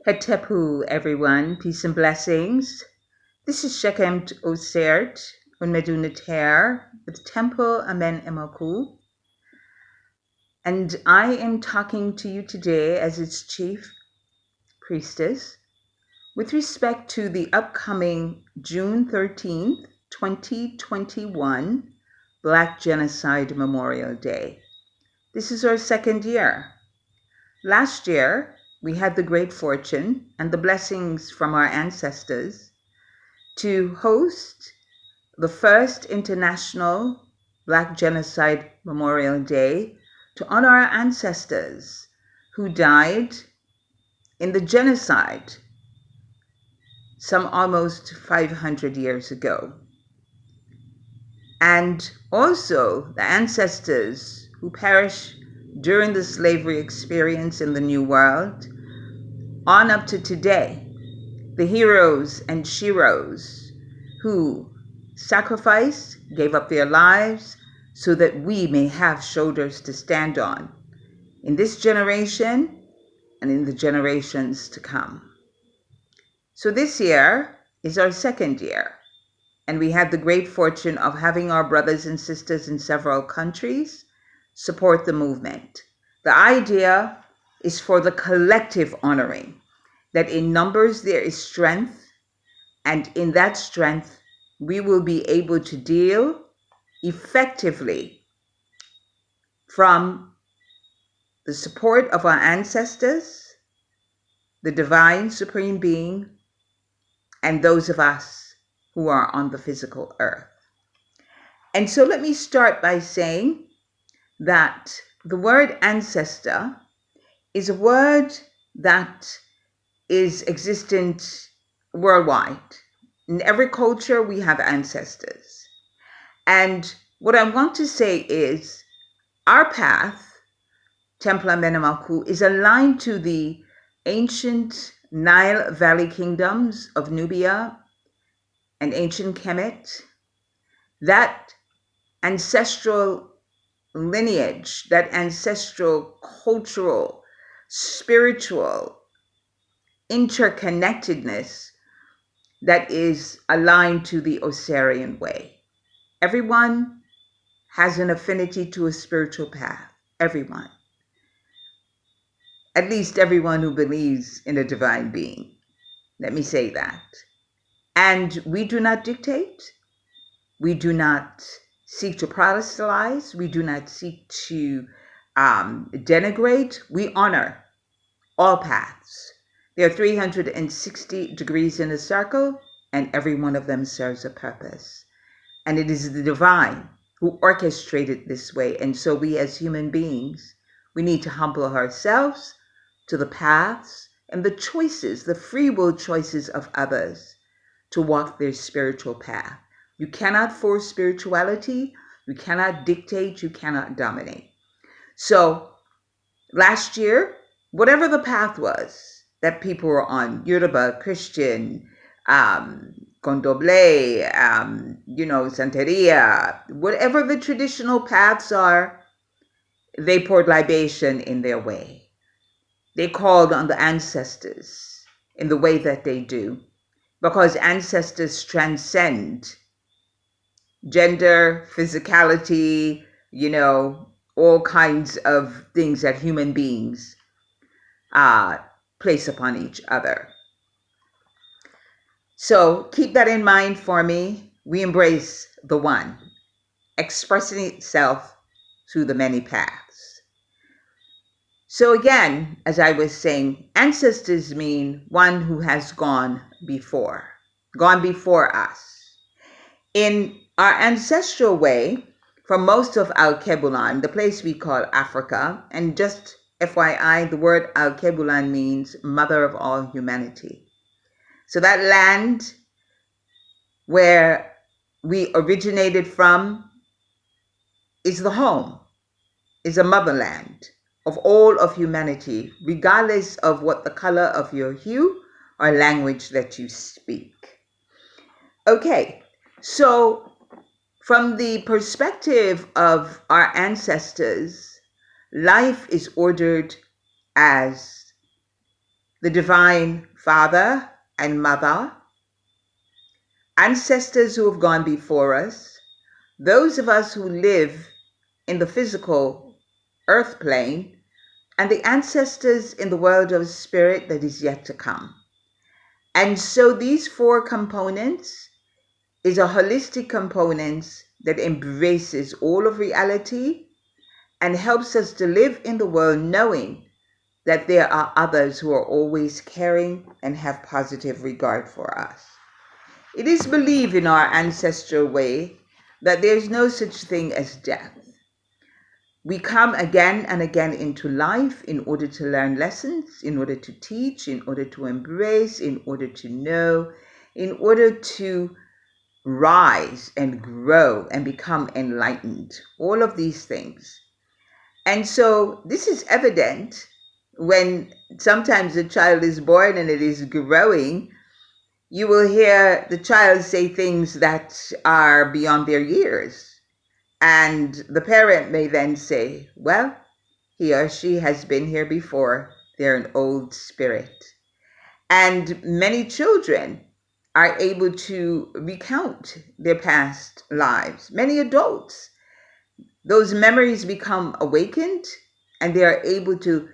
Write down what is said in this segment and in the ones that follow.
Hetepu, everyone. Peace and blessings. This is Shekhem-t Ausar-t Unmedunater with Temple Amen Emoku. And I am talking to you today as its chief priestess with respect to the upcoming June 13th, 2021 Black Genocide Memorial Day. This is our second year. Last year, we had the great fortune and the blessings from our ancestors to host the first International Black Genocide Memorial Day to honor our ancestors who died in the genocide some almost 500 years ago. And also the ancestors who perished during the slavery experience in the New World on up to today, the heroes and sheroes who sacrificed, gave up their lives so that we may have shoulders to stand on in this generation and in the generations to come. So this year is our second year, and we had the great fortune of having our brothers and sisters in several countries support the movement. The idea is for the collective honoring, that in numbers there is strength, and in that strength we will be able to deal effectively from the support of our ancestors, the divine supreme being, and those of us who are on the physical earth. And so let me start by saying that the word ancestor is a word that is existent worldwide. In every culture, we have ancestors. And what I want to say is our path, Templa Menemaku, is aligned to the ancient Nile Valley kingdoms of Nubia and ancient Kemet. That ancestral lineage, that ancestral cultural, spiritual interconnectedness that is aligned to the Ausarian way. Everyone has an affinity to a spiritual path. Everyone. At least everyone who believes in a divine being. Let me say that. And we do not dictate. We do not seek to proselytize. We do not seek to denigrate. We honor all paths. There are 360 degrees in a circle, and every one of them serves a purpose. And it is the divine who orchestrated this way. And so we as human beings, we need to humble ourselves to the paths and the choices, the free will choices of others to walk their spiritual path. You cannot force spirituality. You cannot dictate. You cannot dominate. So last year, whatever the path was that people were on, Yoruba, Christian, Condoble, Santeria, whatever the traditional paths are, they poured libation in their way. They called on the ancestors in the way that they do, because ancestors transcend gender, physicality, all kinds of things that human beings place upon each other. So keep that in mind for me. We embrace the one, expressing itself through the many paths. So again, as I was saying, ancestors mean one who has gone before us. In our ancestral way, for most of Al-Kebulan, the place we call Africa, and just FYI, the word Al-Kebulan means mother of all humanity. So that land where we originated from is the home, is a motherland of all of humanity, regardless of what the color of your hue or language that you speak. Okay, so from the perspective of our ancestors, life is ordered as the Divine Father and Mother, ancestors who have gone before us, those of us who live in the physical earth plane, and the ancestors in the world of spirit that is yet to come. And so these four components is a holistic component that embraces all of reality and helps us to live in the world knowing that there are others who are always caring and have positive regard for us. It is believed in our ancestral way that there is no such thing as death. We come again and again into life in order to learn lessons, in order to teach, in order to embrace, in order to know, in order to rise and grow and become enlightened. All of these things. And so this is evident when sometimes a child is born and it is growing. You will hear the child say things that are beyond their years. And the parent may then say, well, he or she has been here before. They're an old spirit. And many children are able to recount their past lives. Many adults, those memories become awakened and they are able to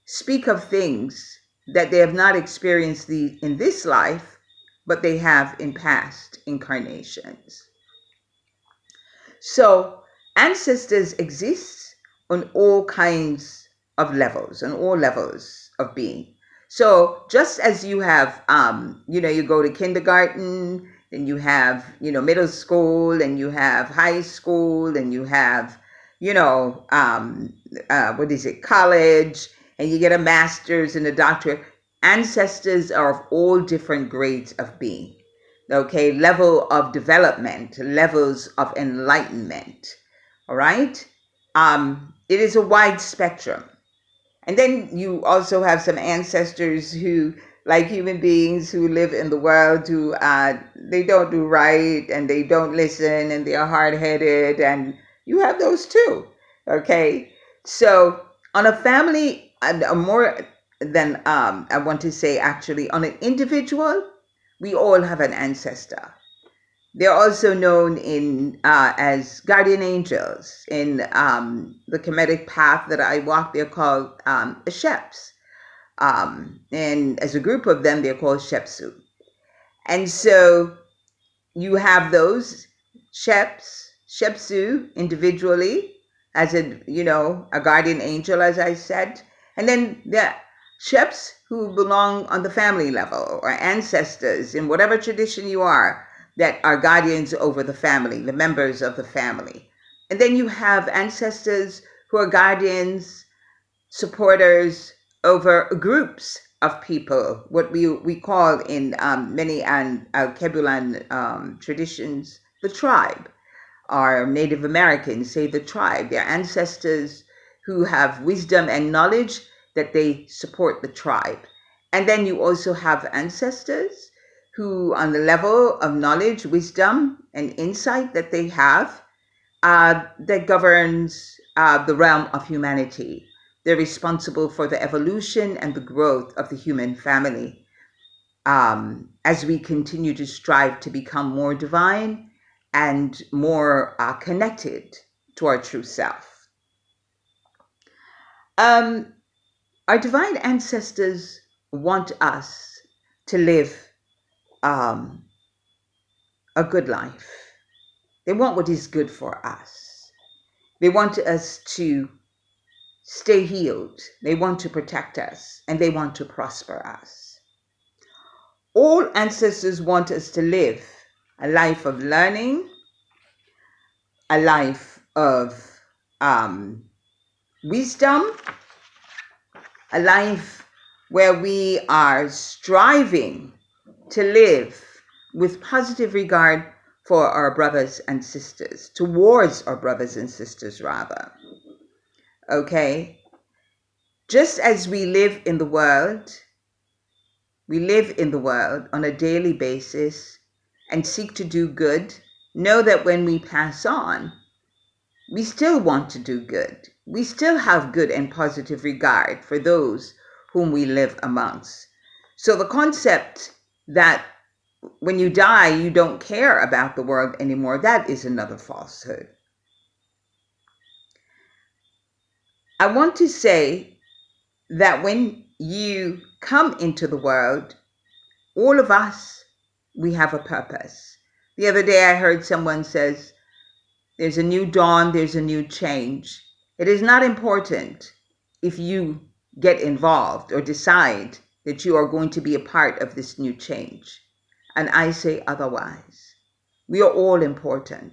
speak of things that they have not experienced in this life, but they have in past incarnations. So ancestors exist on all kinds of levels, on all levels of being. So just as you have, you go to kindergarten, and you have, middle school, and you have high school, and you have, college, and you get a master's and a doctorate. Ancestors are of all different grades of being. Okay, level of development, levels of enlightenment. All right? It is a wide spectrum. And then you also have some ancestors who, like human beings who live in the world, who they don't do right and they don't listen and they are hard-headed, and you have those too. Okay? So on a family, more than I want to say actually, on an individual, we all have an ancestor. They're also known as guardian angels. In the Kemetic path that I walk, they're called Sheps. And as a group of them, they're called Shepsu. And so you have those Sheps, Shepsu individually, as a guardian angel, as I said. And then the Sheps who belong on the family level, or ancestors in whatever tradition you are, that are guardians over the family, the members of the family. And then you have ancestors who are guardians, supporters over groups of people, what we call in many Kebulan traditions, the tribe. Our Native Americans say the tribe. They're ancestors who have wisdom and knowledge that they support the tribe. And then you also have ancestors who, on the level of knowledge, wisdom, and insight that they have, that governs the realm of humanity. They're responsible for the evolution and the growth of the human family as we continue to strive to become more divine and more connected to our true self. Our divine ancestors want us to live a good life. They want what is good for us. They want us to stay healed. They want to protect us, and they want to prosper us. All ancestors want us to live a life of learning, a life of wisdom, a life where we are striving to live with positive regard for our brothers and sisters, towards our brothers and sisters, rather. Okay? Just as we live in the world on a daily basis and seek to do good, know that when we pass on, we still want to do good. We still have good and positive regard for those whom we live amongst. So the concept that when you die, you don't care about the world anymore, that is another falsehood. I want to say that when you come into the world, all of us, we have a purpose. The other day I heard someone says, there's a new dawn, there's a new change. It is not important if you get involved or decide that you are going to be a part of this new change. And I say otherwise. We are all important.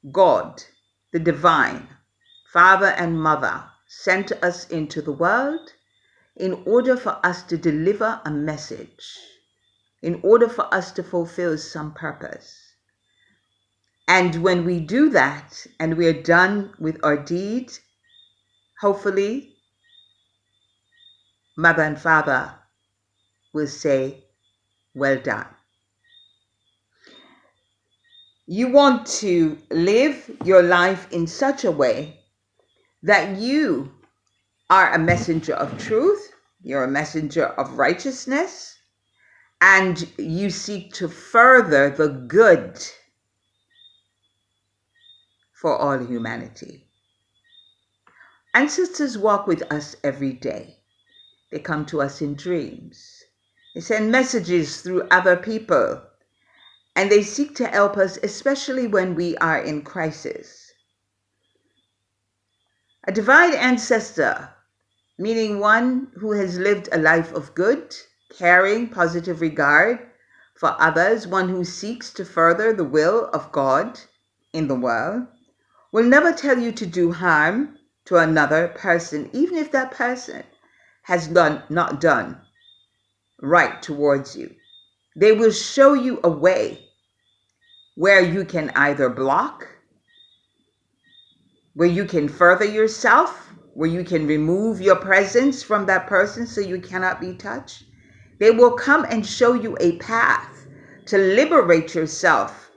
God, the divine, Father and Mother, sent us into the world in order for us to deliver a message, in order for us to fulfill some purpose. And when we do that and we are done with our deed, hopefully, Mother and Father will say, well done. You want to live your life in such a way that you are a messenger of truth, you're a messenger of righteousness, and you seek to further the good for all humanity. Ancestors walk with us every day. They come to us in dreams. They send messages through other people, and they seek to help us, especially when we are in crisis. A divine ancestor, meaning one who has lived a life of good, caring, positive regard for others, one who seeks to further the will of God in the world, will never tell you to do harm to another person, even if that person has not done right towards you. They will show you a way where you can either block, where you can further yourself, where you can remove your presence from that person so you cannot be touched. They will come and show you a path to liberate yourself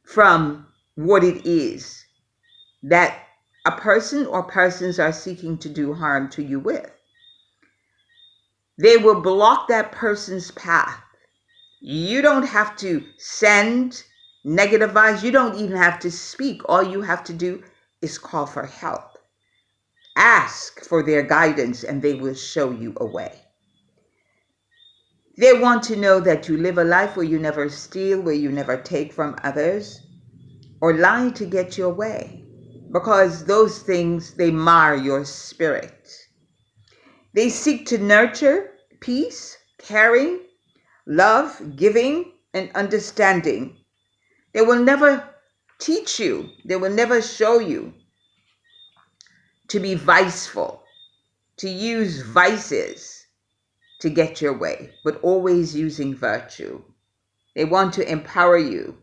from what it is that a person or persons are seeking to do harm to you with. They will block that person's path. You don't have to send negative vibes. You don't even have to speak. All you have to do is call for help. Ask for their guidance and they will show you a way. They want to know that you live a life where you never steal, where you never take from others, or lie to get your way, because those things, they mar your spirit. They seek to nurture peace, caring, love, giving, and understanding. They will never teach you, they will never show you to be viceful, to use vices to get your way, but always using virtue. They want to empower you